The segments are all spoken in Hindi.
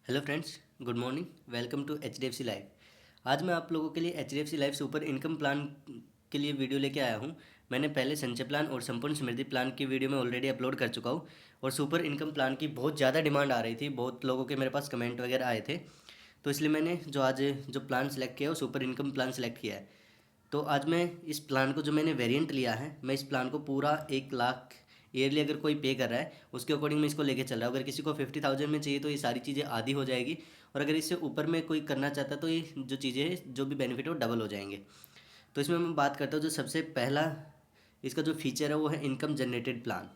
Hello friends, good morning. Welcome to H D F C Life. आज मैं आप लोगों के लिए H D F C Life super income plan के लिए वीडियो लेके आया हूँ। मैंने पहले संचय प्लान और संपूर्ण समृद्धि प्लान की वीडियो में ऑलरेडी अपलोड कर चुका हूँ और सुपर इनकम प्लान की बहुत ज़्यादा डिमांड आ रही थी, बहुत लोगों के मेरे पास कमेंट वगैरह आए थे। तो इसलिए मैंने जो प्लान सेलेक्ट किया है वो सुपर इनकम प्लान सेलेक्ट किया है। तो आज मैं इस प्लान को जो मैंने वेरिएंट लिया है, मैं इस प्लान को पूरा 1 लाख ईयरली अगर कोई पे कर रहा है उसके अकॉर्डिंग मैं इसको लेके चल रहा हूँ। अगर किसी को 50,000 में चाहिए तो ये सारी चीज़ें आधी हो जाएगी, और अगर इससे ऊपर में कोई करना चाहता है तो ये जो चीज़ें हैं, जो भी बेनिफिट है वो डबल हो जाएंगे। तो इसमें मैं बात करता हूँ, जो सबसे पहला इसका जो फीचर है वो है इनकम जनरेटेड प्लान।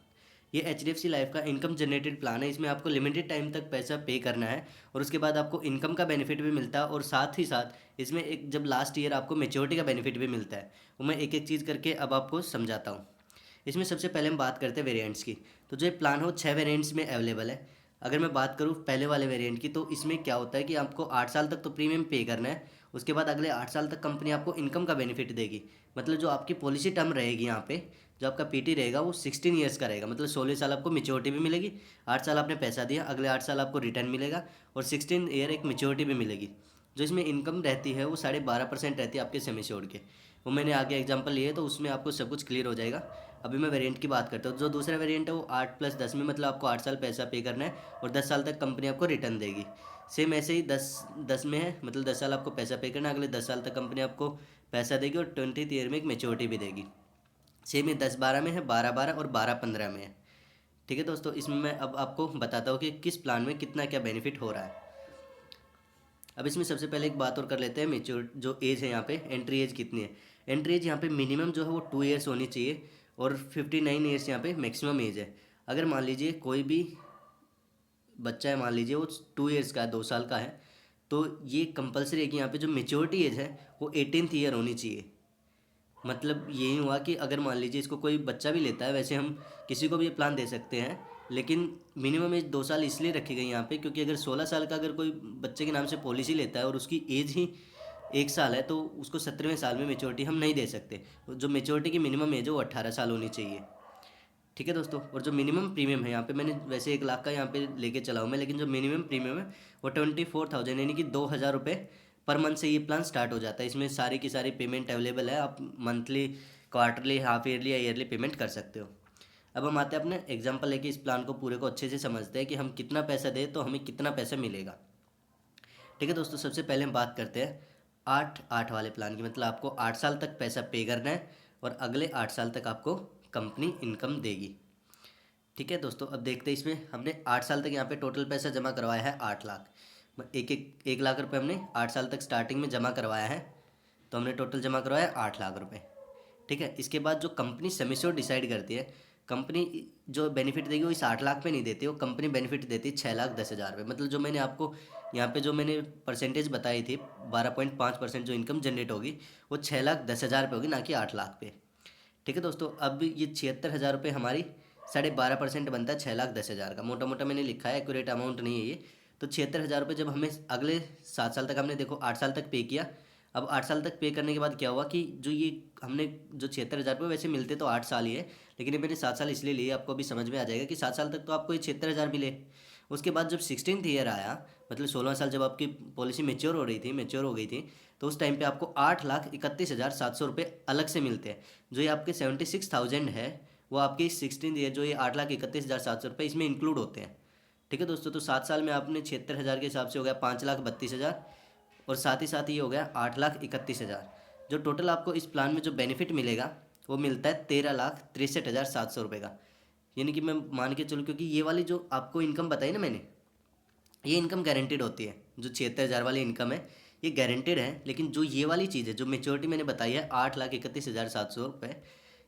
ये H D F C Life का इनकम जनरेटेड प्लान है। इसमें आपको लिमिटेड टाइम तक पैसा पे करना है और उसके बाद आपको इनकम का बेनिफिट भी मिलता है, और साथ ही साथ इसमें एक जब लास्ट ईयर आपको मेच्योरिटी का बेनिफिट भी मिलता है। वो मैं एक एक चीज़ करके अब आपको समझाता हूँ। इसमें सबसे पहले हम बात करते हैं वेरिएंट्स की। तो जो ये प्लान है वो 6 वेरिएंट्स में अवेलेबल है। अगर मैं बात करूँ पहले वाले वेरिएंट की, तो इसमें क्या होता है कि आपको 8 साल तक तो प्रीमियम पे करना है। उसके बाद अगले 8 साल तक कंपनी आपको इनकम का बेनिफिट देगी। मतलब जो आपकी पॉलिसी टर्म रहेगी यहाँ पे, जो आपका पीटी रहेगा वो 16 ईयर्स का रहेगा। मतलब 16 साल आपको मेच्योरिटी भी मिलेगी, 8 साल आपने पैसा दिया, अगले 8 साल आपको रिटर्न मिलेगा, और 16 ईयर एक मेच्योरिटी भी मिलेगी। जो इसमें इनकम रहती है वो 12.5% रहती है आपके सेमी श्योर्ड के। वो मैंने आगे एग्जांपल लिए तो उसमें आपको सब कुछ क्लियर हो जाएगा। अभी मैं वेरिएंट की बात करता हूँ। जो दूसरा वेरिएंट है वो 8+10 में, मतलब आपको 8 साल पैसा पे करना है और 10 साल तक कंपनी आपको रिटर्न देगी। सेम ऐसे ही 10-10 में है, मतलब 10 साल आपको पैसा पे करना है, अगले 10 साल तक कंपनी आपको पैसा देगी और 20th ईयर में एक मेच्योरिटी भी देगी। सेम ही 10-12 में है, 12-12 और 12-15 में है। ठीक है दोस्तों, इसमें मैं अब आपको बताता हूँ कि किस प्लान में कितना क्या बेनिफिट हो रहा है। अब इसमें सबसे पहले एक बात और कर लेते हैं, मेच्योर जो एज है यहाँ पे, एंट्री एज कितनी है। एंट्री एज यहाँ पे मिनिमम जो है वो 2 ईयर्स होनी चाहिए, और 59 ईयर्स यहाँ पे मैक्सिमम एज है। अगर मान लीजिए कोई भी बच्चा है, मान लीजिए वो 2 ईयर्स का है, 2 साल का है, तो ये कंपलसरी है कि यहाँ पे जो मेच्योरिटी एज है वो 18th ईयर होनी चाहिए। मतलब यही हुआ कि अगर मान लीजिए इसको कोई बच्चा भी लेता है, वैसे हम किसी को भी ये प्लान दे सकते हैं, लेकिन मिनिमम एज 2 साल इसलिए रखी गई यहाँ पे क्योंकि अगर 16 साल का अगर कोई बच्चे के नाम से पॉलिसी लेता है और उसकी एज ही 1 साल है, तो उसको 17वें साल में मेच्योरिटी हम नहीं दे सकते। जो मेच्योरिटी की मिनिमम एज है वो 18 साल होनी चाहिए। ठीक है दोस्तों, और जो मिनिमम प्रीमियम है यहाँ पे, मैंने वैसे 1 लाख का यहाँ पे लेके चला हूँ मैं, लेकिन जो मिनिमम प्रीमियम है वो 24,000 यानी कि 2,000 रुपये पर मंथ से ये प्लान स्टार्ट हो जाता है। इसमें सारी की सारी पेमेंट अवेलेबल है, आप मंथली, क्वार्टरली, हाफ ईयरली या ईयरली पेमेंट कर सकते हो। अब हम आते हैं अपने एग्जाम्पल लेके इस प्लान को पूरे को अच्छे से समझते हैं कि हम कितना पैसा दें तो हमें कितना पैसा मिलेगा। ठीक है दोस्तों, सबसे पहले हम बात करते हैं 8-8 वाले प्लान की। मतलब आपको 8 साल तक पैसा पे करना है और अगले 8 साल तक आपको कंपनी इनकम देगी। ठीक है दोस्तों, अब देखते हैं इसमें हमने 8 साल तक यहाँ पे टोटल पैसा जमा करवाया है 8 लाख। एक लाख रुपए हमने 8 साल तक स्टार्टिंग में जमा करवाया है, तो हमने टोटल जमा करवाया 8 लाख रुपए। ठीक है, इसके बाद जो कंपनी सेमेस्टर डिसाइड करती है, कंपनी जो बेनिफिट देगी वो इस 8 लाख पे नहीं देती, वो कंपनी बेनिफिट देती है 6,10,000 पे। मतलब जो मैंने आपको यहाँ पे जो मैंने परसेंटेज बताई थी 12.5% जो इनकम जनरेट होगी, वो 6,10,000 पे होगी, ना कि 8 लाख पे। ठीक है दोस्तों, अब ये 76,000 रुपये हमारी 12.5% बनता है 6,10,000 का। मोटा मोटा मैंने लिखा है, एक्यूरेट अमाउंट नहीं है ये। तो 76,000 रुपये जब हमें अगले 7 साल तक, हमने देखो 8 साल तक पे किया। अब 8 साल तक पे करने के बाद क्या हुआ कि जो ये हमने जो 76,000 रुपये, वैसे मिलते तो 8 साल ही है, लेकिन ये मैंने 7 साल इसलिए लिए, आपको अभी समझ में आ जाएगा कि 7 साल तक तो आपको ये 76,000 मिले। उसके बाद जब 16th ईयर आया, मतलब 16 साल जब आपकी पॉलिसी मेच्योर हो गई थी, तो उस टाइम पे आपको 8,31,700 रुपये अलग से मिलते हैं। जो ये आपके 76,000 है, वो आपके 16th ईयर जो ये 8,31,700 रुपये इसमें इंक्लूड होते हैं। ठीक है दोस्तों, तो 7 साल में आपने 76,000 के हिसाब से हो गया 5,32,000, और साथ ही ये हो गया 8,31,000। जो टोटल आपको इस प्लान में जो बेनिफिट मिलेगा वो मिलता है 13,63,700 रुपये का। यानी कि मैं मान के चलूँ, क्योंकि ये वाली जो आपको इनकम बताई ना मैंने, ये इनकम गारंटेड होती है। जो 76,000 वाली इनकम है ये गारंटेड है, लेकिन जो ये वाली चीज़ है, जो मेच्योरिटी मैंने बताई है 8,31,700 रुपये,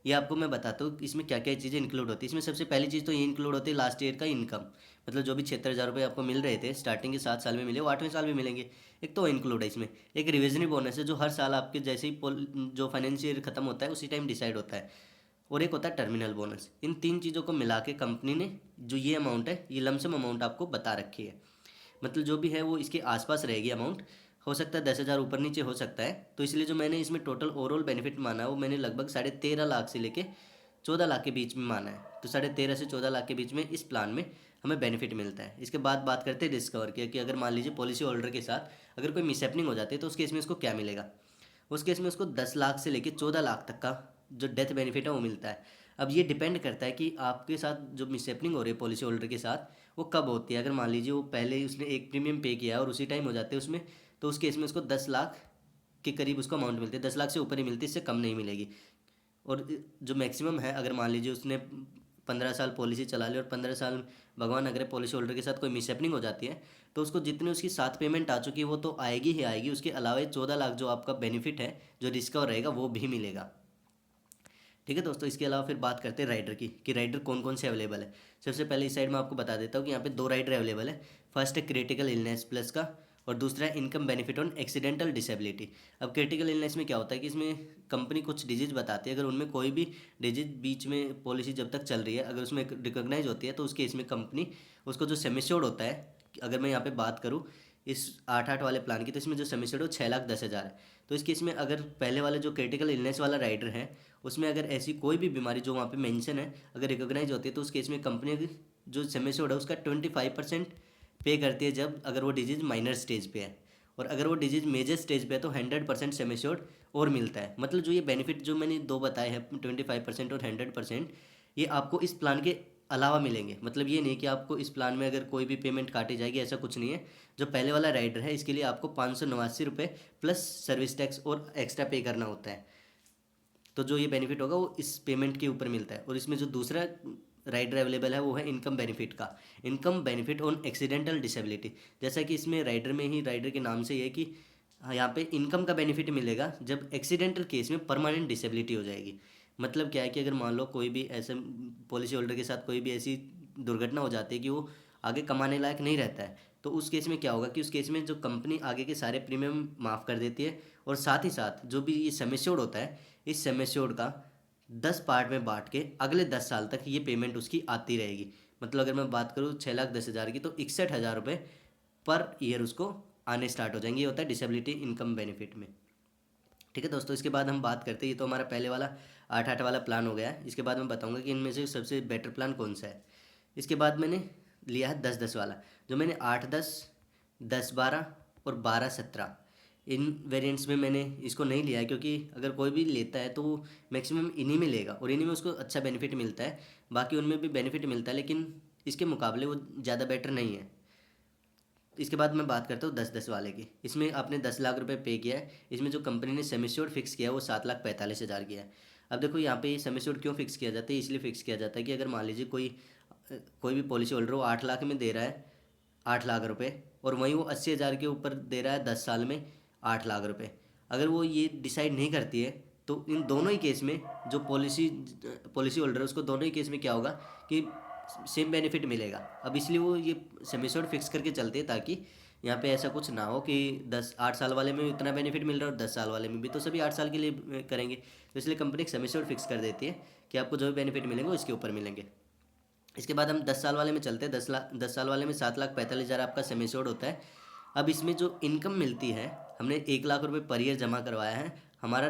ये आपको मैं बताता हूँ इसमें क्या क्या चीज़ें इंक्लूड होती है। इसमें सबसे पहली चीज़ तो ये इंक्लूड होती है लास्ट ईयर का इनकम। मतलब जो भी 76,000 रुपये आपको मिल रहे थे स्टार्टिंग के 7 साल में मिले, वो 8वें साल में मिलेंगे। एक तो इंक्लूड है इसमें। एक रिविजनी बोनस है जो हर साल आपके जैसे ही जो फाइनेंशियल ईयर खत्म होता है उसी टाइम डिसाइड होता है। और एक होता है टर्मिनल बोनस। इन 3 चीज़ों को मिला के कंपनी ने जो ये अमाउंट है, ये लमसम अमाउंट आपको बता रखी है। मतलब जो भी है वो इसके आसपास रहेगी अमाउंट। हो सकता है 10,000 ऊपर नीचे हो सकता है, तो इसलिए जो मैंने इसमें टोटल ओवरऑल बेनिफिट माना है वो मैंने लगभग 13.5 लाख से लेके 14 लाख के बीच में माना है, तो 13.5 से 14 लाख के बीच में इस प्लान में हमें बेनिफिट मिलता है। इसके बाद बात करते हैं रिस्क कवर की, कि अगर मान लीजिए पॉलिसी होल्डर के साथ अगर कोई मिसहैपनिंग हो जाती है तो उस केस में उसको क्या मिलेगा। उस केस में उसको 10 लाख से लेकर 14 लाख तक का जो डेथ बेनिफिट है वो मिलता है। अब ये डिपेंड करता है कि आपके साथ जो मिसहैपनिंग हो रही है पॉलिसी होल्डर के साथ वो कब होती है। अगर मान लीजिए वो पहले ही उसने एक प्रीमियम पे किया है और उसी टाइम हो जाते हैं उसमें, तो उस केस में उसको 10 लाख के करीब उसको अमाउंट मिलती है, 10 लाख से ऊपर ही मिलती है, इससे कम नहीं मिलेगी। और जो मैक्सिमम है, अगर मान लीजिए उसने 15 साल पॉलिसी चला ली और 15 साल भगवान अगर पॉलिसी होल्डर के साथ कोई मिसहैपनिंग हो जाती है तो उसको जितनी उसकी 7 पेमेंट आ चुकी है वो तो आएगी ही आएगी, उसके अलावा ये 14 लाख जो आपका बेनिफिट है जो रिस्क रहेगा वो भी मिलेगा। ठीक है दोस्तों, इसके अलावा फिर बात करते हैं राइडर की, कि राइडर कौन कौन से अवेलेबल है। सबसे पहले इस साइड में आपको बता देता हूँ कि यहाँ पे 2 राइडर अवेलेबल है। फर्स्ट है क्रिटिकल इलनेस प्लस का, और दूसरा है income benefit on accidental disability. अब क्रिटिकल इलनेस में क्या होता है कि इसमें कंपनी कुछ डिजीज बताती है, अगर उनमें कोई भी डिजीज बीच में पॉलिसी जब तक चल रही है अगर उसमें रिकोगनाइज होती है तो उसके इसमें कंपनी उसको जो सम एश्योर्ड होता है, अगर मैं यहाँ पे बात करूँ इस 8-8 वाले प्लान की, तो इसमें जो सम एश्योर्ड है वो 6,10,000 है। तो इस केस में अगर पहले वाले जो क्रिटिकल इलनेस वाला राइडर है उसमें अगर ऐसी कोई भी बीमारी जो वहाँ पे मेंशन है अगर रिकॉग्नाइज होती है तो उस केस में कंपनी जो सम एश्योर्ड है उसका 25% पे करती है, जब अगर वो डिजीज़ माइनर स्टेज पे है। और अगर वो डिजीज़ मेजर स्टेज पे है तो 100% सम एश्योर्ड और मिलता है। मतलब जो ये बेनिफिट जो मैंने दो बताए हैं 25% और 100%, ये आपको इस प्लान के अलावा मिलेंगे। मतलब ये नहीं कि आपको इस प्लान में अगर कोई भी पेमेंट काटी जाएगी, ऐसा कुछ नहीं है। जो पहले वाला राइडर है इसके लिए आपको 589 रुपये प्लस सर्विस टैक्स और एक्स्ट्रा पे करना होता है। तो जो ये बेनिफिट होगा वो इस पेमेंट के ऊपर मिलता है। और इसमें जो दूसरा राइडर अवेलेबल है वो है इनकम बेनिफिट का, income benefit on accidental disability. जैसा कि इसमें राइडर में ही राइडर के नाम से ये है कि हाँ, यहाँ पे इनकम का बेनिफिट मिलेगा जब एक्सीडेंटल केस में परमानेंट डिसेबिलिटी हो जाएगी। मतलब क्या है कि अगर मान लो कोई भी ऐसे पॉलिसी होल्डर के साथ कोई भी ऐसी दुर्घटना हो जाती है कि वो आगे कमाने लायक नहीं रहता है, तो उस केस में क्या होगा कि उस केस में जो कंपनी आगे के सारे प्रीमियम माफ़ कर देती है, और साथ ही साथ जो भी ये सम एश्योर्ड होता है इस सम एश्योर्ड का 10 पार्ट में बांट के अगले 10 साल तक ये पेमेंट उसकी आती रहेगी। मतलब अगर मैं बात करूँ 6,10,000 की, तो 61,000 रुपये पर ईयर उसको आने स्टार्ट हो जाएंगे। ये होता है डिसेबिलिटी इनकम बेनिफिट में। ठीक है दोस्तों, इसके बाद हम बात करते हैं, ये तो हमारा पहले वाला 8-8 वाला प्लान हो गया है। इसके बाद मैं बताऊंगा कि इनमें से सबसे बेटर प्लान कौन सा है। इसके बाद मैंने लिया है 10-10 वाला, जो मैंने 8-10, 10-12 और 12-17 इन वेरिएंट्स में मैंने इसको नहीं लिया है, क्योंकि अगर कोई भी लेता है तो वो मैक्सिमम इन्हीं में लेगा और इन्हीं में उसको अच्छा बेनिफिट मिलता है। बाकी उनमें भी बेनिफिट मिलता है लेकिन इसके मुकाबले वो ज़्यादा बेटर नहीं है। इसके बाद मैं बात करता हूँ 10-10 वाले की। इसमें आपने 10 लाख रुपए पे किया है। इसमें जो कंपनी ने सम एश्योर्ड फिक्स किया है वो 7,45,000 किया है। अब देखो यहाँ पे ये सम एश्योर्ड क्यों फिक्स किया जाता है, इसलिए फिक्स किया जाता है कि अगर मान लीजिए कोई भी पॉलिसी होल्डर वो 8 लाख में दे रहा है 8 लाख रुपए, और वहीं वो 80,000 के ऊपर दे रहा है 10 साल में 8 लाख रुपए। अगर वो ये डिसाइड नहीं करती है तो इन दोनों ही केस में जो पॉलिसी होल्डर है उसको दोनों ही केस में क्या होगा कि सेम बेनिफिट मिलेगा। अब इसलिए वो ये सेमेस्टर फिक्स करके चलते हैं ताकि यहाँ पे ऐसा कुछ ना हो कि 8 साल वाले में इतना बेनिफिट मिल रहा है और 10 साल वाले में भी, तो सभी 8 साल के लिए करेंगे। तो इसलिए कंपनी एक सेमेस्टर फिक्स कर देती है कि आपको जो भी बेनिफिट मिलेंगे वो इसके ऊपर मिलेंगे। इसके बाद हम 10 साल वाले में चलते हैं। 10 साल वाले में 7,45,000 आपका सम एश्योर्ड होता है। अब इसमें जो इनकम मिलती है, हमने 1 लाख रुपए पर ईयर जमा करवाया है हमारा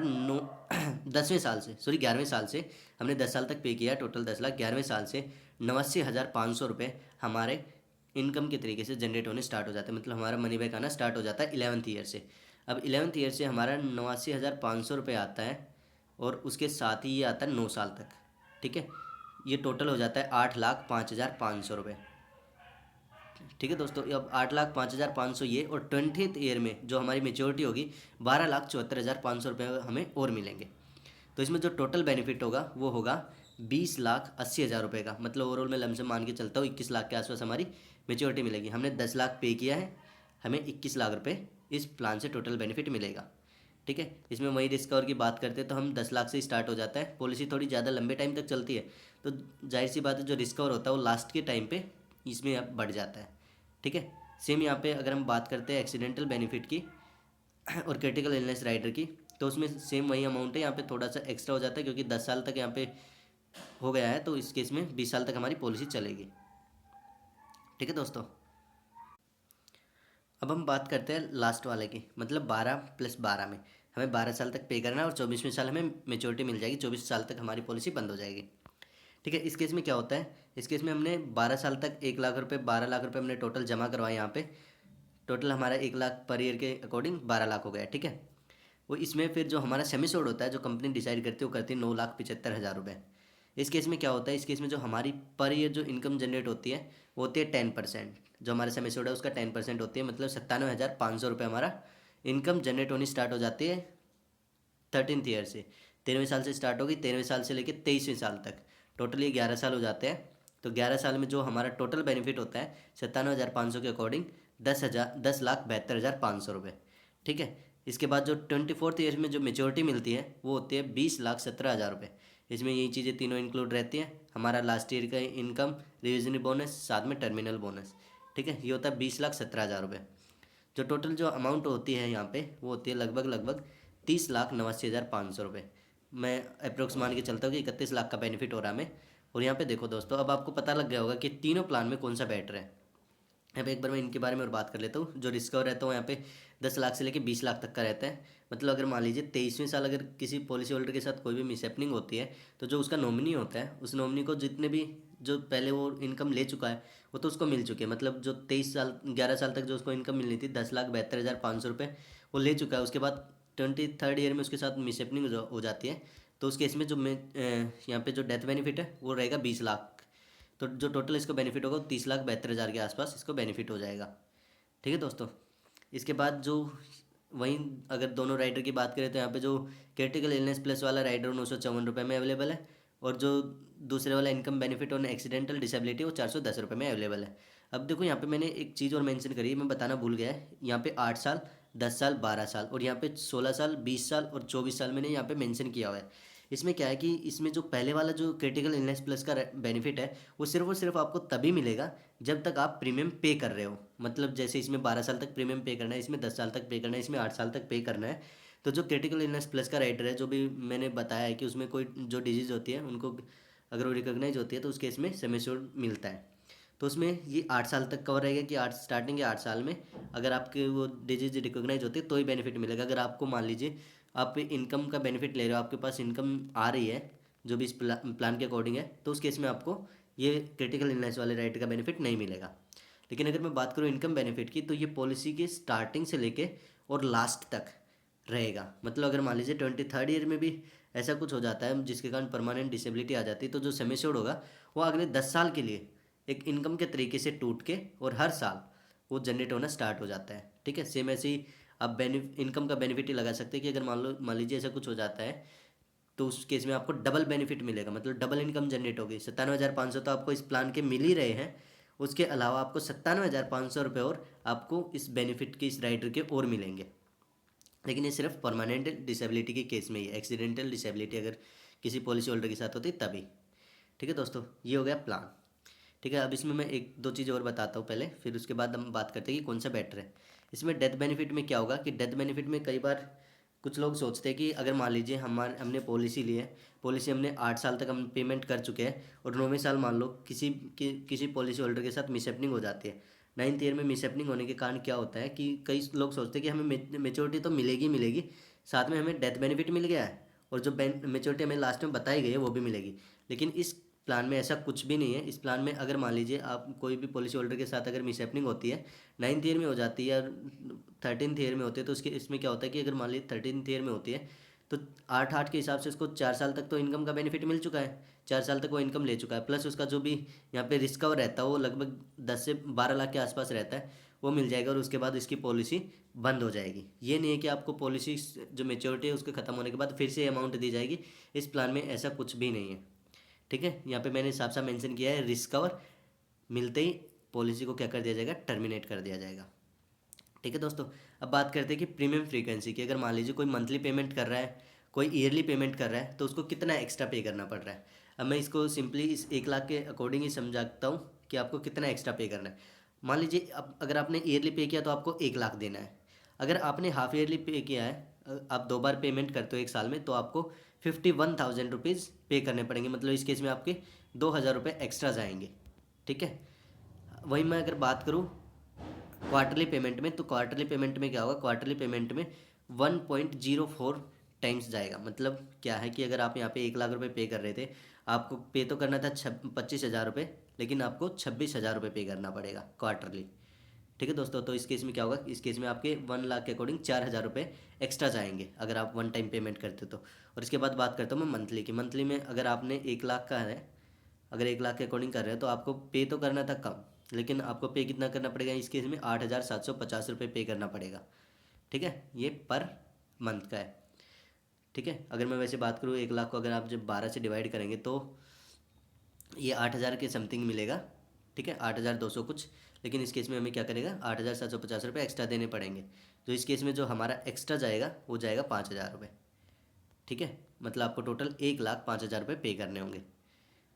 10वें साल से, सॉरी 11वें साल से। हमने 10 साल तक पे किया, टोटल 10 लाख। 11वें साल से 89,500 रुपये हमारे इनकम के तरीके से जनरेट होने स्टार्ट हो जाते हैं। मतलब हमारा मनी बैक आना स्टार्ट हो जाता है 11th ईयर से। अब 11th ईयर से हमारा 89,500 रुपये आता है, और उसके साथ ही ये आता है 9 साल तक। ठीक है, ये टोटल हो जाता है 8,05,500 रुपये। ठीक है दोस्तों, अब 8,05,500 ये, और 20th ईयर में जो हमारी मेच्योरिटी होगी 12,74,500 रुपये हमें और मिलेंगे। तो इसमें जो टोटल बेनिफिट होगा वो होगा 20,80,000 रुपये का। मतलब ओवरऑल मैं लमसम मान के चलता हूँ 21 लाख के आसपास हमारी मेच्योरिटी मिलेगी। हमने 10 लाख पे किया है, हमें 21 लाख रुपये इस प्लान से टोटल बेनिफिट मिलेगा। ठीक है, इसमें वही रिस्क कवर की बात करते हैं तो हम 10 लाख से स्टार्ट हो जाता है। पॉलिसी थोड़ी ज़्यादा लंबे टाइम तक चलती है तो जाहिर सी बात है जो रिस्क कवर होता है वो लास्ट के टाइम पे इसमें अब बढ़ जाता है। ठीक है, सेम यहाँ पे अगर हम बात करते हैं एक्सीडेंटल बेनिफिट की और क्रिटिकल इलनेस राइडर की, तो उसमें सेम वही अमाउंट है। यहाँ पे थोड़ा सा एक्स्ट्रा हो जाता है क्योंकि 10 साल तक यहाँ पे हो गया है, तो इस केस में 20 साल तक हमारी पॉलिसी चलेगी। ठीक है दोस्तों, अब हम बात करते हैं लास्ट वाले की, मतलब 12+12 में हमें 12 साल तक पे करना है और 24वें साल हमें मेच्योरिटी मिल जाएगी, 24 साल तक हमारी पॉलिसी बंद हो जाएगी। ठीक है। इस केस में क्या होता है, इस केस में हमने 12 साल तक 1 लाख रुपये, 12 लाख रुपये हमने टोटल जमा करवाए यहाँ पे। टोटल हमारा 1 लाख पर ईयर के अकॉर्डिंग 12 लाख हो गया। ठीक है। वो इसमें फिर जो हमारा सेमी श्योर्ड होता है, जो कंपनी डिसाइड करती है, वो करती है 9,75,000 रुपये। इस केस में क्या होता है, इस केस में जो हमारी पर ईयर जो इनकम जनरेट होती है वो होती है 10%। जो हमारा सेमी श्योर्ड है उसका 10% होती है, मतलब 97,500 रुपये हमारा इनकम जनरेट होनी स्टार्ट हो जाती है 13th ईयर से। 13वें साल से स्टार्ट होगी, 13वें साल से लेकर 23वें साल तक, टोटल ये 11 साल हो जाते हैं। तो 11 साल में जो हमारा टोटल बेनिफिट होता है 97,500 के अकॉर्डिंग 10,72,500 रुपये। ठीक है। इसके बाद जो 24th ईयर में जो मेच्योरिटी मिलती है वो होती है 20,17,000 रुपये। इसमें यही चीज़ें तीनों इंक्लूड रहती हैं, हमारा लास्ट ईयर का इनकम, रिविजन बोनस, साथ में टर्मिनल बोनस। ठीक है। ये होता है 20,17,000 रुपये। जो टोटल जो अमाउंट होती है यहाँ पे वो होती है लगभग 30,89,500 रुपये। मैं अप्रोक्स मान के चलता हूँ कि 31 लाख का बेनिफिट हो रहा है हमें। और यहाँ पे देखो दोस्तों, अब आपको पता लग गया होगा कि तीनों प्लान में कौन सा बेटर है। अब एक बार मैं इनके बारे में और बात कर लेता हूँ। जो रिस्क कवर रहता है वो यहाँ पे 10 लाख से लेकर 20 लाख तक का रहता है। मतलब अगर मान लीजिए 23वें साल अगर किसी पॉलिसी होल्डर के साथ कोई भी मिसहैपनिंग होती है, तो जो उसका नॉमिनी होता है, उस नॉमिनी को जितने भी जो पहले वो इनकम ले चुका है वो तो उसको मिल चुके हैं। मतलब जो 11 साल तक जो उसको इनकम मिलनी थी 10,72,500 रुपये वो ले चुका है। उसके बाद 23rd ईयर में उसके साथ मिसहैपनिंग हो जाती है, तो उस केस में जो मैं यहाँ पे जो डेथ बेनिफिट है वो रहेगा 20 लाख। तो जो टोटल इसको बेनिफिट होगा 30,72,000 के आसपास इसको बेनिफिट हो जाएगा। ठीक है दोस्तों। इसके बाद जो वहीं अगर दोनों राइडर की बात करें तो यहाँ पे जो क्रिटिकल इलनेस प्लस वाला राइडर 954 रुपये में अवेलेबल है, और जो दूसरे वाला इनकम बेनिफिट और एक्सीडेंटल डिसेबिलिटी वो 410 रुपये में अवेलेबल है। अब देखो यहाँ पे मैंने एक चीज़ और मेंशन करी है, मैं बताना भूल गया है। यहाँ पे 8 साल, 10 साल, 12 साल, और यहाँ पे 16 साल, 20 साल और 24 साल मैंने यहाँ पे मेंशन किया हुआ है। इसमें क्या है कि इसमें जो पहले वाला जो क्रिटिकल इलनेस प्लस का बेनिफिट है वो सिर्फ और सिर्फ आपको तभी मिलेगा जब तक आप प्रीमियम पे कर रहे हो। मतलब जैसे इसमें 12 साल तक प्रीमियम पे करना है, इसमें 10 साल तक पे करना है, इसमें 8 साल तक पे करना है। तो जो क्रिटिकल इलनेस प्लस का राइटर है, जो भी मैंने बताया है कि उसमें कोई जो डिजीज़ होती है उनको अगर वो रिकॉग्नाइज होती है तो उस केस में सेमी एश्योर्ड मिलता है। तो उसमें ये 8 साल तक कवर रहेगा कि स्टार्टिंग के 8 साल में अगर आपके वो डिजीज रिकॉग्नाइज होती है तो ही बेनिफिट मिलेगा। अगर आपको मान लीजिए आप इनकम का बेनिफिट ले रहे हो, आपके पास इनकम आ रही है जो भी इस प्लान के अकॉर्डिंग है, तो उस केस में आपको ये क्रिटिकल इलनेस वाले राइट का बेनिफिट नहीं मिलेगा। लेकिन अगर मैं बात करूँ इनकम बेनिफिट की, तो ये पॉलिसी की स्टार्टिंग से लेके और लास्ट तक रहेगा। मतलब अगर मान लीजिए 23rd ईयर में भी ऐसा कुछ हो जाता है जिसके कारण परमानेंट डिसेबिलिटी आ जाती है, तो जो सेमी एश्योर्ड होगा वो अगले 10 साल के लिए एक इनकम के तरीके से टूट के और हर साल वो जनरेट होना स्टार्ट हो जाता है। ठीक है। सेम ऐसे ही आप इनकम का बेनिफिट ही लगा सकते हैं कि अगर मान लीजिए ऐसा कुछ हो जाता है तो उस केस में आपको डबल बेनिफिट मिलेगा, मतलब डबल इनकम जनरेट होगी। 97,500 तो आपको इस प्लान के मिल ही रहे हैं, उसके अलावा आपको 97,500 रुपये और आपको इस बेनिफिट के, इस राइडर के और मिलेंगे। लेकिन ये सिर्फ परमानेंट डिसेबिलिटी के केस में ही है, एक्सीडेंटल डिसेबिलिटी अगर किसी पॉलिसी होल्डर के साथ होती तभी। ठीक है दोस्तों, ये हो गया प्लान। ठीक है। अब इसमें मैं एक दो चीज़ और बताता हूँ पहले, फिर उसके बाद हम बात करते हैं कि कौन सा बेटर है। इसमें डेथ बेनिफिट में क्या होगा कि डेथ बेनिफिट में कई बार कुछ लोग सोचते हैं कि अगर मान लीजिए हमने पॉलिसी ली है, पॉलिसी हमने 8 साल तक हम पेमेंट कर चुके हैं, और 9वें साल मान लो किसी पॉलिसी होल्डर के साथ मिसहैपनिंग हो जाती है। 9th ईयर में मिसहैपनिंग होने के कारण क्या होता है कि कई लोग सोचते हैं कि हमें मेच्योरिटी तो मिलेगी मिलेगी, साथ में हमें डेथ बेनिफिट मिल गया है, और जो मेच्योरिटी हमें लास्ट में बताई गई है वो भी मिलेगी। लेकिन इस प्लान में ऐसा कुछ भी नहीं है। इस प्लान में अगर मान लीजिए आप कोई भी पॉलिसी होल्डर के साथ अगर मिसहैपनिंग होती है, 9th ईयर में हो जाती है या 13th ईयर में होती है, तो इसमें क्या होता है कि अगर मान लीजिए 13th ईयर में होती है तो 8 के हिसाब से उसको 4 साल तक तो इनकम का बेनिफिट मिल चुका है, 4 साल तक वो इनकम ले चुका है, प्लस उसका जो भी यहाँ पे रिस्क कवर रहता है वो लगभग 10 से 12 लाख के आसपास रहता है, वो मिल जाएगा। और उसके बाद इसकी पॉलिसी बंद हो जाएगी। ये नहीं है कि आपको पॉलिसी जो मेच्योरिटी है उसके ख़त्म होने के बाद फिर से अमाउंट दी जाएगी, इस प्लान में ऐसा कुछ भी नहीं है। ठीक है। यहाँ पे मैंने साफ साफ मेंशन किया है, रिस्क कवर मिलते ही पॉलिसी को क्या कर दिया जाएगा, टर्मिनेट कर दिया जाएगा। ठीक है दोस्तों। अब बात करते हैं कि प्रीमियम फ्रीक्वेंसी की। अगर मान लीजिए कोई मंथली पेमेंट कर रहा है, कोई ईयरली पेमेंट कर रहा है, तो उसको कितना एक्स्ट्रा पे करना पड़ रहा है। अब मैं इसको सिंपली इस 1 लाख के अकॉर्डिंग ही समझाता हूँ कि आपको कितना एक्स्ट्रा पे करना है। मान लीजिए अब अगर आपने ईयरली पे किया तो आपको 1 लाख देना है। अगर आपने हाफ ईयरली पे किया है, आप 2 बार पेमेंट करते हो एक साल में, तो आपको 51,000 रुपीज़ पे करने पड़ेंगे। मतलब इस केस में आपके 2,000 रुपये एक्स्ट्रा जाएंगे। ठीक है। वहीं मैं अगर बात करूँ क्वार्टरली पेमेंट में, तो क्वार्टरली पेमेंट में क्या होगा, क्वार्टरली पेमेंट में 1.04 टाइम्स जाएगा। मतलब क्या है कि अगर आप यहाँ पे 1 लाख रुपए पे कर रहे थे, आपको पे तो करना था 25,000 रुपये, लेकिन आपको 26,000 रुपये पे करना पड़ेगा क्वार्टरली। ठीक है दोस्तों, तो इस केस में क्या होगा, इस केस में आपके 1 लाख के अकॉर्डिंग 4,000 रुपये एक्स्ट्रा जाएंगे अगर आप वन टाइम पेमेंट करते तो। और इसके बाद बात करता हूँ मैं मंथली की। मंथली में अगर आपने 1 लाख का है, अगर 1 लाख के अकॉर्डिंग कर रहे हो तो आपको पे तो करना था कम, लेकिन आपको पे कितना करना पड़ेगा इस केस में, 8,750 रुपये पे करना पड़ेगा। ठीक है, ये पर मंथ का है। ठीक है, अगर मैं वैसे बात करूँ 1 लाख को अगर आप जब 12 से डिवाइड करेंगे तो ये 8,000 के समथिंग मिलेगा। ठीक है, 8,200 कुछ, लेकिन इस केस में हमें क्या करेगा, 8,750 रुपये एक्स्ट्रा देने पड़ेंगे। तो इस केस में जो हमारा एक्स्ट्रा जाएगा वो जाएगा 5,000 रुपये। ठीक है, मतलब आपको टोटल 1,05,000 रुपये पे करने होंगे।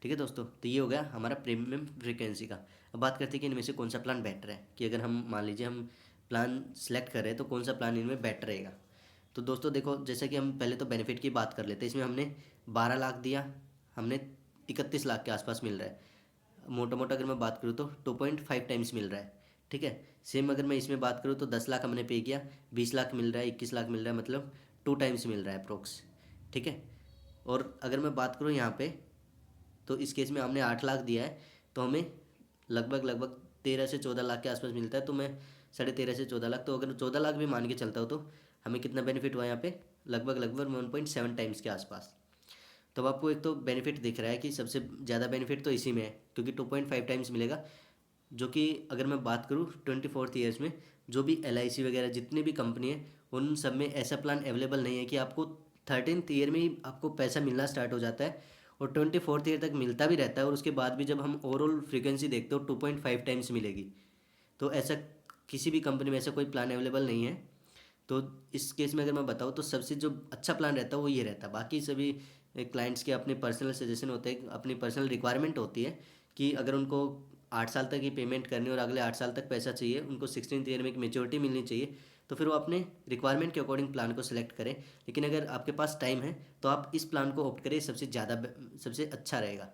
ठीक है दोस्तों, तो ये हो गया हमारा प्रीमियम फ्रीक्वेंसी का। अब बात करते हैं कि इनमें से कौन सा प्लान बेटर है, कि अगर हम मान लीजिए हम प्लान सेलेक्ट कर रहे हैं तो कौन सा प्लान इनमें बेटर रहेगा। तो दोस्तों देखो, जैसे कि हम पहले तो बेनिफिट की बात कर लेते हैं। इसमें हमने 12 लाख दिया, हमने 31 लाख के आसपास मिल रहा है। मोटा मोटा अगर मैं बात करूँ तो 2.5 टाइम्स मिल रहा है। ठीक है, सेम अगर मैं इसमें बात करूँ तो 10 लाख हमने पे किया, 20 लाख मिल रहा है, 21 लाख मिल रहा है, मतलब 2 टाइम्स मिल रहा है अप्रोक्स। ठीक है, और अगर मैं बात करूँ यहाँ पे, तो इस केस में हमने 8 लाख दिया है, तो हमें लगभग लगभग 13 से 14 लाख के आसपास मिलता है। तो मैं 13.5 से 14 लाख, तो अगर 14 लाख भी मान के चलता हूँ तो हमें कितना बेनिफिट हुआ यहाँ पे, लगभग लगभग 1.7 टाइम्स के आसपास। तो अब आपको एक तो बेनिफिट दिख रहा है कि सबसे ज़्यादा बेनिफिट तो इसी में है, क्योंकि 2.5 टाइम्स मिलेगा। जो कि अगर मैं बात करूँ 24th ईयर्स में, जो भी LIC वगैरह जितनी भी कंपनी है उन सब में ऐसा प्लान अवेलेबल नहीं है कि आपको 13th ईयर में ही आपको पैसा मिलना स्टार्ट हो जाता है और 24th ईयर तक मिलता भी रहता है, और उसके बाद भी जब हम ओवरऑल फ्रीक्वेंसी देखते हो 2.5 टाइम्स मिलेगी। तो ऐसा किसी भी कंपनी में ऐसा कोई प्लान अवेलेबल नहीं है। तो इस केस में अगर मैं बताऊँ तो सबसे जो अच्छा प्लान रहता है वो ये रहता है। बाकी सभी क्लाइंट्स के अपने पर्सनल सजेशन होते हैं, अपनी पर्सनल रिक्वायरमेंट होती है कि अगर उनको 8 साल तक ही पेमेंट करनी और अगले 8 साल तक पैसा चाहिए, उनको 16th ईयर में एक मेच्योरिटी मिलनी चाहिए, तो फिर वो अपने रिक्वायरमेंट के अकॉर्डिंग प्लान को सिलेक्ट करें। लेकिन अगर आपके पास टाइम है तो आप इस प्लान को ऑप्ट करें, सबसे अच्छा रहेगा।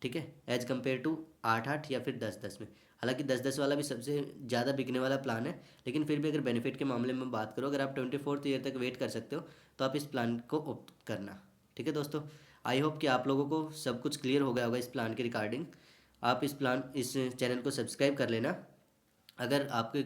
ठीक है, एज कम्पेयर टू 8-8 या फिर 10-10 में। हालांकि 10-10 वाला भी सबसे ज़्यादा बिकने वाला प्लान है, लेकिन फिर भी अगर बेनिफिट के मामले में बात करो, अगर आप 24th ईयर तक वेट कर सकते हो तो आप इस प्लान को ऑप्ट करना। ठीक है दोस्तों, आई होप कि आप लोगों को सब कुछ क्लियर हो गया होगा इस प्लान के रिगार्डिंग। आप इस चैनल को सब्सक्राइब कर लेना। अगर आपके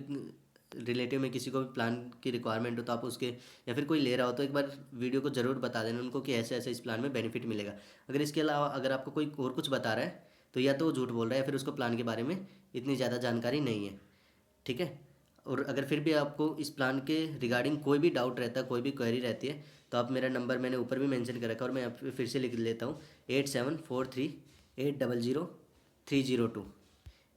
रिलेटिव में किसी को भी प्लान की रिक्वायरमेंट हो तो आप उसके, या फिर कोई ले रहा हो तो एक बार वीडियो को ज़रूर बता देना उनको कि ऐसे ऐसे इस प्लान में बेनिफिट मिलेगा। अगर इसके अलावा अगर आपको कोई और कुछ बता रहा है तो या तो वो झूठ बोल रहा है या फिर उसको प्लान के बारे में इतनी ज़्यादा जानकारी नहीं है। ठीक है, और अगर फिर भी आपको इस प्लान के रिगार्डिंग कोई भी डाउट रहता है, कोई भी क्वेरी रहती है, तो आप मेरा नंबर मैंने ऊपर भी मेंशन कर रखा है और मैं फिर से लिख लेता हूँ, 8743800302।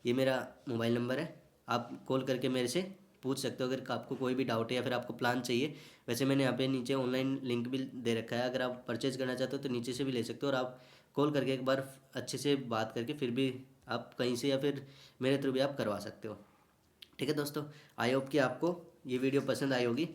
ये मेरा मोबाइल नंबर है। आप कॉल करके मेरे से पूछ सकते हो अगर आपको कोई भी डाउट है या फिर आपको प्लान चाहिए। वैसे मैंने यहाँ पे नीचे ऑनलाइन लिंक भी दे रखा है, अगर आप परचेज़ करना चाहते हो तो नीचे से भी ले सकते हो, और आप कॉल करके एक बार अच्छे से बात करके फिर भी आप कहीं से या फिर मेरे थ्रू भी आप करवा सकते हो। ठीक है दोस्तों, आई होप कि आपको ये वीडियो पसंद आई होगी।